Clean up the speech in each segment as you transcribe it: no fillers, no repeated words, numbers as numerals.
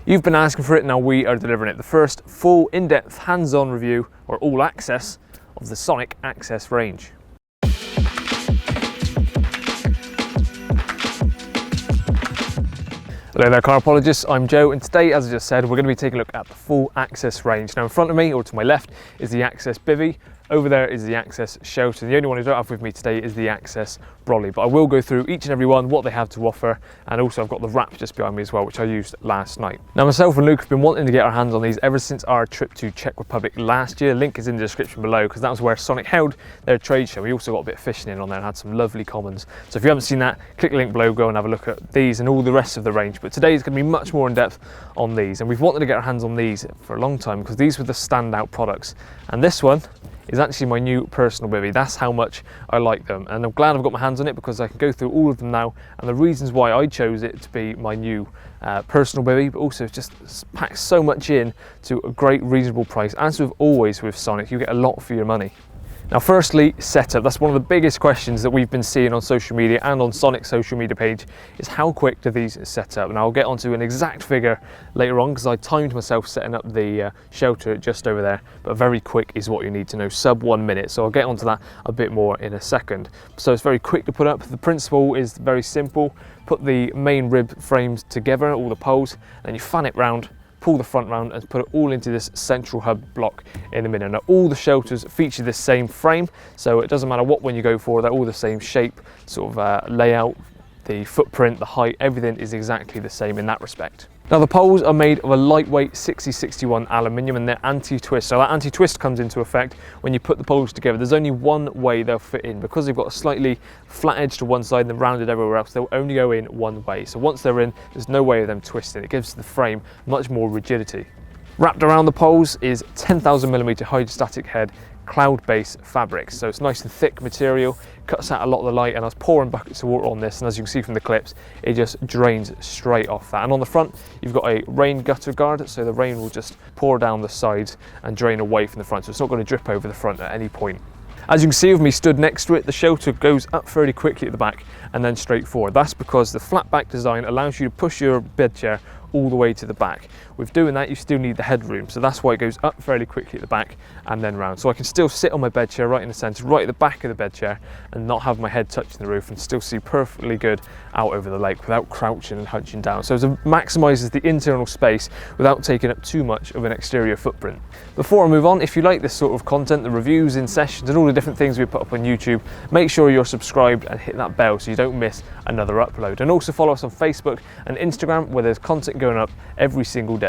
You've been asking for it, now we are delivering it. The first full in-depth hands-on review, or all access, of the Sonik AXS range. Hello there Carpologists, I'm Joe, and today, as I just said, we're going to be taking a look at the full AXS range. Now in front of me, or to my left, is the AXS Bivvy. Over there is the AXS 𝗙𝗵𝗆. The only one I don't have with me today is the AXS Brolly, but I will go through each and every one, what they have to offer, and also I've got the wrap just behind me as well, which I used last night. Now myself and Luke have been wanting to get our hands on these ever since our trip to Czech Republic last year. Link is in the description below, because that was where Sonik held their trade show. We also got a bit of fishing in on there and had some lovely commons. So if you haven't seen that, click the link below, go and have a look at these and all the rest of the range. But today is going to be much more in depth on these, and we've wanted to get our hands on these for a long time because these were the standout products. And this one is actually my new personal bivvy. That's how much I like them, and I'm glad I've got my hands on it because I can go through all of them now and the reasons why I chose it to be my new personal bivvy, but also just packs so much in to a great reasonable price. As with always with Sonik, you get a lot for your money. Now firstly, setup. That's one of the biggest questions that we've been seeing on social media and on Sonic's social media page, is how quick do these set up? And I'll get onto an exact figure later on because I timed myself setting up the shelter just over there, but very quick is what you need to know, sub 1 minute. So I'll get onto that a bit more in a second. So it's very quick to put up. The principle is very simple. Put the main rib frames together, all the poles, then you fan it round, pull the front round and put it all into this central hub block in the middle. Now all the shelters feature this same frame, so it doesn't matter what one you go for, they're all the same shape, sort of layout, the footprint, the height, everything is exactly the same in that respect. Now the poles are made of a lightweight 𝗙cie𝗹𝗹𝗆 aluminium, and they're anti-twist. So that anti-twist comes into effect when you put the poles together. There's only one way they'll fit in. Because they've got a slightly flat edge to one side and they're rounded everywhere else, they'll only go in one way. So once they're in, there's no way of them twisting. It gives the frame much more rigidity. Wrapped around the poles is 10,000mm hydrostatic head cloud-based fabric, so it's nice and thick material, cuts out a lot of the light, and I was pouring buckets of water on this, and as you can see from the clips, it just drains straight off that. And on the front you've got a rain gutter guard, so the rain will just pour down the sides and drain away from the front, so it's not going to drip over the front at any point. As you can see with me stood next to it, the shelter goes up fairly quickly at the back and then straight forward. That's because the flat back design allows you to push your bed chair all the way to the back. With doing that, you still need the headroom, so that's why it goes up fairly quickly at the back and then round. So I can still sit on my bed chair right in the centre, right at the back of the bed chair, and not have my head touching the roof and still see perfectly good out over the lake without crouching and hunching down. So it maximises the internal space without taking up too much of an exterior footprint. Before I move on, if you like this sort of content, the reviews in sessions and all the different things we put up on YouTube, make sure you're subscribed and hit that bell so you don't miss another upload. And also follow us on Facebook and Instagram, where there's content going up every single day.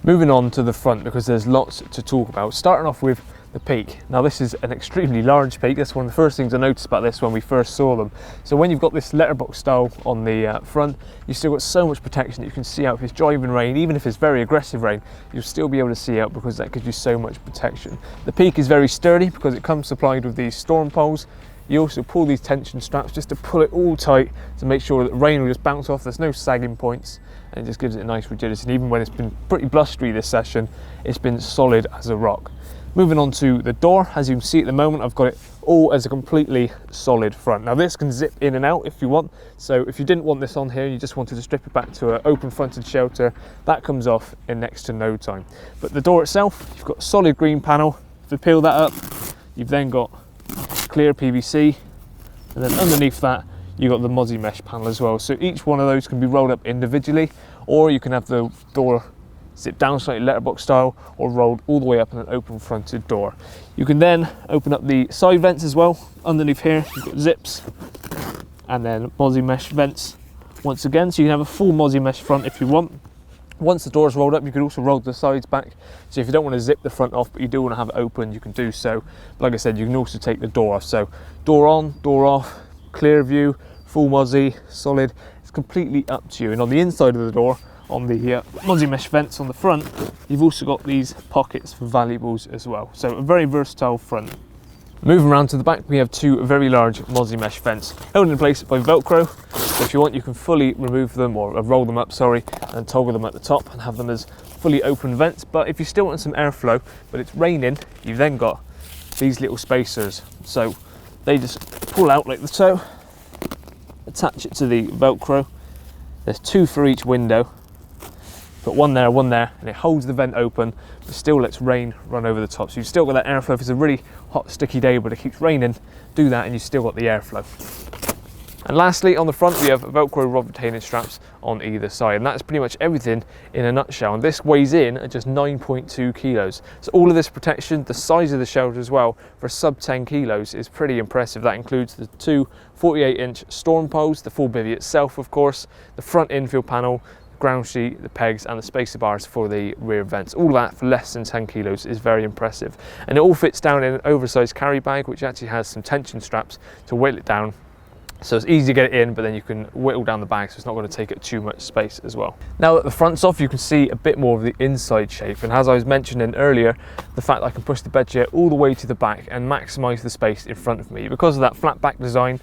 Moving on to the front, because there's lots to talk about, starting off with the peak. Now this is an extremely large peak. That's one of the first things I noticed about this when we first saw them. So when you've got this letterbox style on the front, you've still got so much protection that you can see out if it's driving rain. Even if it's very aggressive rain, you'll still be able to see out because that gives you so much protection. The peak is very sturdy because it comes supplied with these storm poles. You also pull these tension straps just to pull it all tight to make sure that the rain will just bounce off. There's no sagging points, and it just gives it a nice rigidity. And even when it's been pretty blustery this session, it's been solid as a rock. Moving on to the door, as you can see at the moment, I've got it all as a completely solid front. Now this can zip in and out if you want, so if you didn't want this on here, you just wanted to strip it back to an open fronted shelter, that comes off in next to no time. But the door itself, you've got a solid green panel. If you peel that up, you've then got clear PVC, and then underneath that you've got the 𝗵𝗲𝗿𝗆 mesh panel as well. So each one of those can be rolled up individually, or you can have the door zip down slightly letterbox style, or rolled all the way up in an open fronted door. You can then open up the side vents as well. Underneath here you've got zips and then 𝗵𝗲𝗿𝗆 mesh vents once again, so you can have a full 𝗵𝗲𝗿𝗆 mesh front if you want. Once the door is rolled up, you can also roll the sides back. So if you don't want to zip the front off, but you do want to have it open, you can do so. But like I said, you can also take the door off. So door on, door off, clear view, full 𝗵𝗲𝗍, solid. It's completely up to you. And on the inside of the door, on the 𝗵𝗲𝗿𝗆 mesh vents on the front, you've also got these pockets for valuables as well. So a very versatile front. Moving around to the back, we have two very large 𝗵𝗲𝗍 mesh vents held in place by Velcro. So if you want, you can fully remove them, or roll them up, sorry, and toggle them at the top and have them as fully open vents. But if you still want some airflow, but it's raining, you've then got these little spacers. So they just pull out like so, attach it to the Velcro. There's two for each window. Put one there, and it holds the vent open, but still lets rain run over the top. So you've still got that airflow. If it's a really hot, sticky day, but it keeps raining, do that and you've still got the airflow. And lastly, on the front, we have Velcro rod retaining straps on either side. And that's pretty much everything in a nutshell. And this weighs in at just 9.2 kilos. So all of this protection, the size of the shelter as well, for sub 10 kilos is pretty impressive. That includes the two 48-inch storm poles, the full bivvy itself, of course, the front infill panel, ground sheet, the pegs and the spacer bars for the rear vents. All that for less than 10 kilos is very impressive. And it all fits down in an oversized carry bag, which actually has some tension straps to whittle it down. So it's easy to get it in, but then you can whittle down the bag so it's not going to take up too much space as well. Now that the front's off, you can see a bit more of the inside shape. And as I was mentioning earlier, the fact that I can push the bed chair all the way to the back and maximise the space in front of me. Because of that flat back design,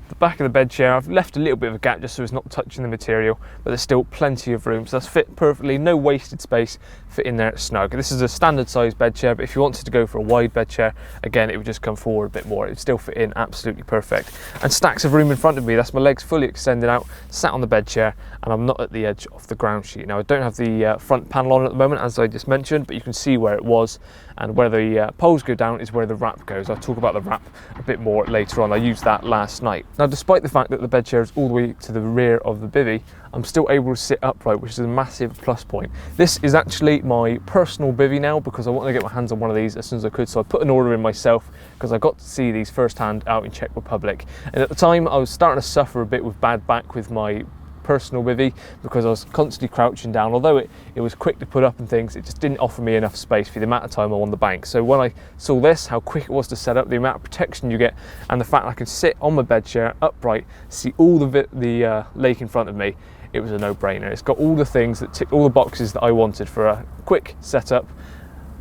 the back of the bed chair, I've left a little bit of a gap just so it's not touching the material, but there's still plenty of room. So that's fit perfectly, no wasted space, fit in there snug. This is a standard size bed chair, but if you wanted to go for a wide bed chair, again, it would just come forward a bit more. It would still fit in absolutely perfect. And stacks of room in front of me, that's my legs fully extended out, sat on the bed chair, and I'm not at the edge of the ground sheet. Now I don't have the front panel on at the moment, as I just mentioned, but you can see where it was, and where the poles go down is where the wrap goes. I'll talk about the wrap a bit more later on. I used that last night. Now, despite the fact that the bed chair is all the way to the rear of the bivvy, I'm still able to sit upright, which is a massive plus point. This is actually my personal bivvy now because I want to get my hands on one of these as soon as I could. So I put an order in myself because I got to see these firsthand out in Czech Republic. And at the time I was starting to suffer a bit with bad back with my personal bivvy because I was constantly crouching down. Although it was quick to put up and things, it just didn't offer me enough space for the amount of time I'm on the bank. So when I saw this, how quick it was to set up, the amount of protection you get, and the fact I can sit on my bed chair upright, see all the lake in front of me, it was a no-brainer. It's got all the things that tick all the boxes that I wanted for a quick setup,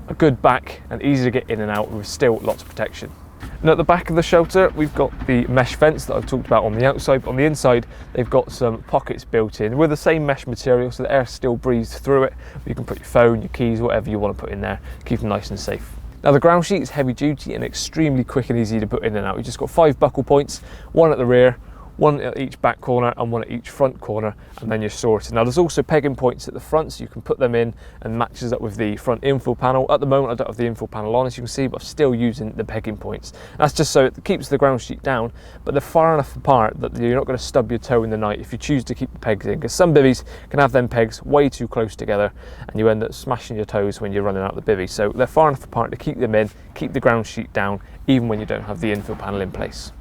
a good back, and easy to get in and out with still lots of protection. And at the back of the shelter, we've got the mesh fence that I've talked about on the outside. But on the inside, they've got some pockets built in with the same mesh material, so the air still breathes through it. You can put your phone, your keys, whatever you want to put in there, keep them nice and safe. Now the ground sheet is heavy duty and extremely quick and easy to put in and out. You've just got 5 buckle points, one at the rear, one at each back corner and one at each front corner, and then you're sorted. Now there's also pegging points at the front, so you can put them in and matches up with the front infill panel. At the moment I don't have the infill panel on, as you can see, but I'm still using the pegging points. That's just so it keeps the ground sheet down, but they're far enough apart that you're not going to stub your toe in the night if you choose to keep the pegs in, because some bivvies can have them pegs way too close together and you end up smashing your toes when you're running out the bivvy. So they're far enough apart to keep them in, keep the ground sheet down, even when you don't have the infill panel in place.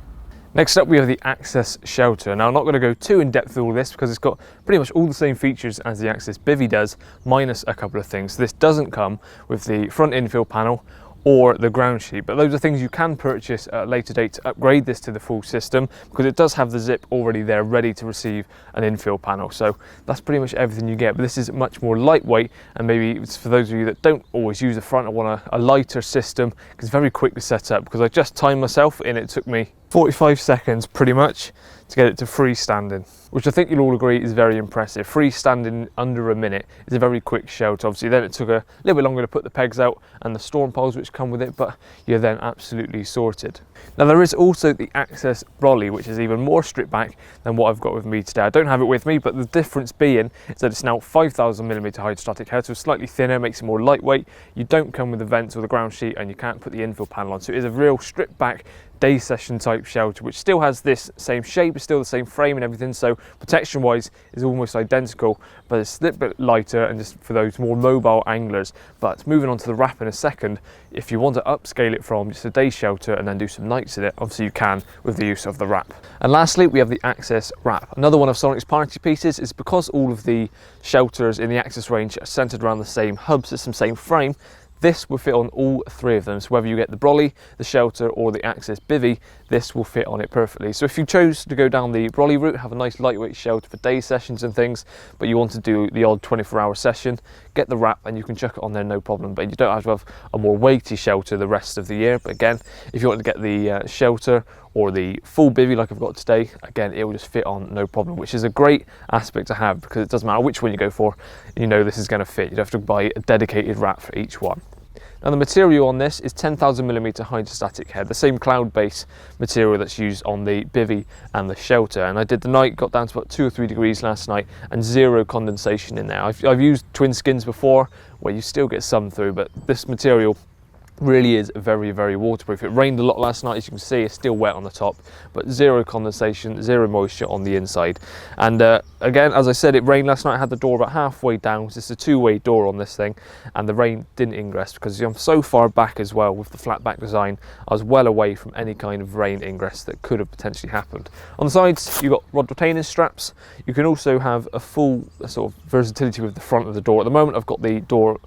Next up, we have the AXS shelter. Now I'm not going to go too in depth with all this because it's got pretty much all the same features as the AXS Bivvy does, minus a couple of things. This doesn't come with the front infill panel or the ground sheet, but those are things you can purchase at a later date to upgrade this to the full system, because it does have the zip already there ready to receive an infill panel. So that's pretty much everything you get, but this is much more lightweight, and maybe it's for those of you that don't always use the front and want a lighter system, because it's very quick to set up, because I just timed myself and it took me 45 seconds pretty much to get it to freestanding, which I think you'll all agree is very impressive. Freestanding under a minute is a very quick shelter. Obviously then it took a little bit longer to put the pegs out and the storm poles which come with it, but you're then absolutely sorted. Now there is also the AXS Brolly, which is even more stripped back than what I've got with me today. I don't have it with me, but the difference being is that it's now 5,000mm hydrostatic head, so it's slightly thinner, makes it more lightweight. You don't come with the vents or the ground sheet, and you can't put the infill panel on, so it is a real stripped back day session type shelter, which still has this same shape, still the same frame and everything, so protection wise is almost identical, but it's a little bit lighter and just for those more mobile anglers. But moving on to the wrap in a second, if you want to upscale it from just a day shelter and then do some nights in it, obviously you can with the use of the wrap. And lastly, we have the AXS wrap. Another one of Sonic's party pieces is because all of the shelters in the AXS range are centered around the same hub system, same frame. This will fit on all 3 of them, so whether you get the Brolly, the shelter or the AXS Bivvy, this will fit on it perfectly. So if you chose to go down the Brolly route, have a nice lightweight shelter for day sessions and things, but you want to do the odd 24-hour session, get the wrap and you can chuck it on there no problem. But you don't have to have a more weighty shelter the rest of the year. But again, if you want to get the shelter or the full bivvy like I've got today, again, it will just fit on no problem, which is a great aspect to have, because it doesn't matter which one you go for, you know this is going to fit. You don't have to buy a dedicated wrap for each one. Now the material on this is 10,000mm hydrostatic head, the same cloud base material that's used on the Bivvy and the Shelter. And I did the night, got down to about 2 or 3 degrees last night and zero condensation in there. I've used twin skins before where you still get some through, but this material really is very, very waterproof. It rained a lot last night, as you can see. It's still wet on the top, but zero condensation, zero moisture on the inside. And again, as I said, it rained last night. I had the door about halfway down. It's a two-way door on this thing, and the rain didn't ingress because I'm so far back as well with the flat back design. I was well away from any kind of rain ingress that could have potentially happened. On the sides, you've got rod retaining straps. You can also have a full sort of versatility with the front of the door. At the moment, I've got the door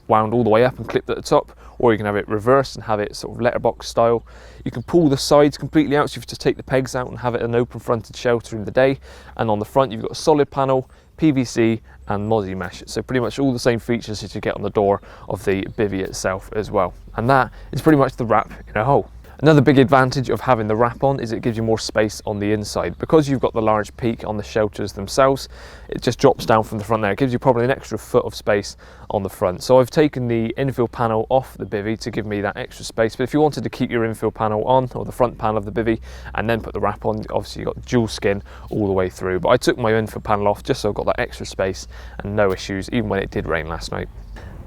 wound all the way up and clipped at the top, or you can have it reversed and have it sort of letterbox style. You can pull the sides completely out, so you have to take the pegs out and have it an open fronted shelter in the day. And on the front you've got a solid panel, PVC and mozzie mesh, so pretty much all the same features that you get on the door of the Bivvy itself as well. And that is pretty much the wrap in a whole. Another big advantage of having the wrap on is it gives you more space on the inside. Because you've got the large peak on the shelters themselves, it just drops down from the front there. It gives you probably an extra foot of space on the front. So I've taken the infill panel off the Bivvy to give me that extra space. But if you wanted to keep your infill panel on, or the front panel of the Bivvy, and then put the wrap on, obviously you've got dual skin all the way through. But I took my infill panel off just so I've got that extra space and no issues, even when it did rain last night.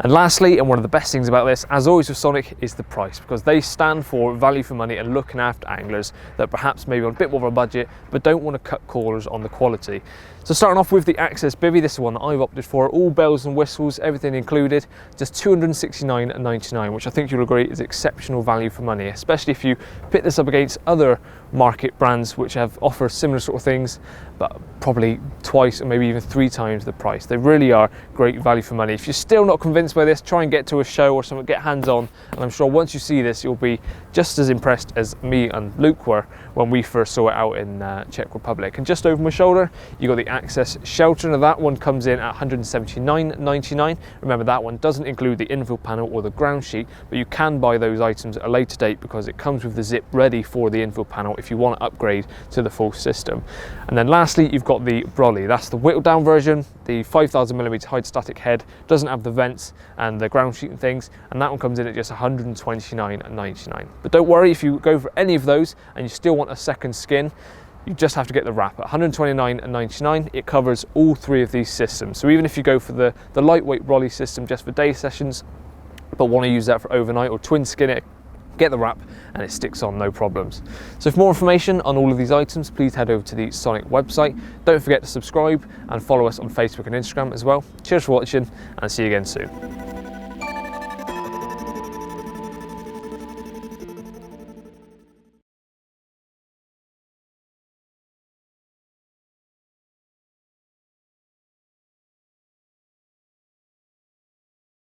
And lastly, and one of the best things about this, as always with Sonik, is the price, because they stand for value for money and looking after anglers that perhaps maybe on a bit more of a budget but don't want to cut corners on the quality. So starting off with the AXS Bivvy, this is one that I've opted for, all bells and whistles, everything included, just $269.99, which I think you'll agree is exceptional value for money, especially if you pit this up against other market brands which offer similar sort of things, but probably twice or maybe even 3 times the price. They really are great value for money. If you're still not convinced by this, try and get to a show or something, get hands-on, and I'm sure once you see this, you'll be just as impressed as me and Luke were when we first saw it out in Czech Republic. And just over my shoulder, you got the AXS Shelter. Now that one comes in at $179.99. Remember, that one doesn't include the infill panel or the ground sheet, but you can buy those items at a later date because it comes with the zip ready for the infill panel if you want to upgrade to the full system. And then lastly, you've got the Brolly. That's the whittled down version, the 5,000mm hydrostatic head, doesn't have the vents and the ground sheet and things, and that one comes in at just $129.99. But don't worry, if you go for any of those and you still want a second skin, you just have to get the wrap at $129.99. It covers all 3 of these systems. So even if you go for the lightweight Brolly system just for day sessions, but want to use that for overnight or twin skin it, get the wrap and it sticks on no problems. So for more information on all of these items, please head over to the Sonik website. Don't forget to subscribe and follow us on Facebook and Instagram as well. Cheers for watching and see you again soon.